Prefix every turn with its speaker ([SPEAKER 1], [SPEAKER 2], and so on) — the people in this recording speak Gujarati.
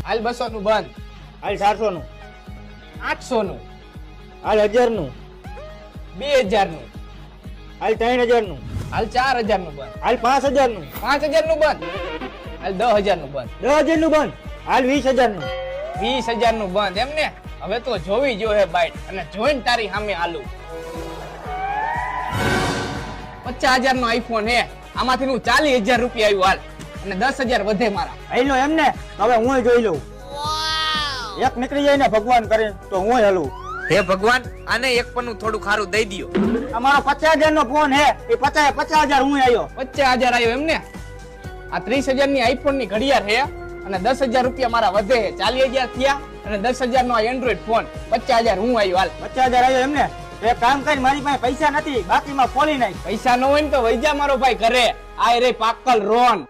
[SPEAKER 1] હાલ 200 નું બંધ.
[SPEAKER 2] હાલ 400 નું.
[SPEAKER 1] 800 નું.
[SPEAKER 2] હાલ 1000 નું.
[SPEAKER 1] 2000 નું.
[SPEAKER 2] હાલ 3000 નું.
[SPEAKER 1] હાલ 4000 નું બંધ.
[SPEAKER 2] હાલ 5000 નું.
[SPEAKER 1] 5000 નું બંધ. હાલ 10000 નું બંધ.
[SPEAKER 2] 10000 નું બંધ. હાલ 20000 નું.
[SPEAKER 1] 20000 નું બંધ. એમ ને હવે તો જોવી જો હે બાઈટ અને જોઈન તારી સામે આલુ. 50000 નો આઈફોન હે, આમાંથી નું 40000 રૂપિયા આવ્યું હાલ અને 10000 વધે મારા.
[SPEAKER 2] હાલો એમ ને હવે હું જોઈ લઉં. એક નીકળી જાય ને ભગવાન કરે તો હું હાલું.
[SPEAKER 1] હે ભગવાન, આને એક પન્નું થોડું ખારું દઈ દ્યો.
[SPEAKER 2] અમારો 50000 નો ફોન હે, એ 50000 હું આવ્યો.
[SPEAKER 1] 50000 આવ્યો એમ ને. આ 30000 ની આઈફોન ની ઘડિયાળ હે અને 10000 રૂપિયા મારા વધે હે. 40000 થયા અને 10000 નો આ એન્ડ્રોઈડ ફોન. 50000 હું આવ્યો હાલ.
[SPEAKER 2] 50000 આવ્યો એમ ને. એક કામ કરી, મારી પાસે પૈસા નથી, બાકીમાં ખોલી નાખ.
[SPEAKER 1] પૈસા ન હોય ને તો વૈજા મારો ભાઈ ઘરે. આ રે પાકલ રોન.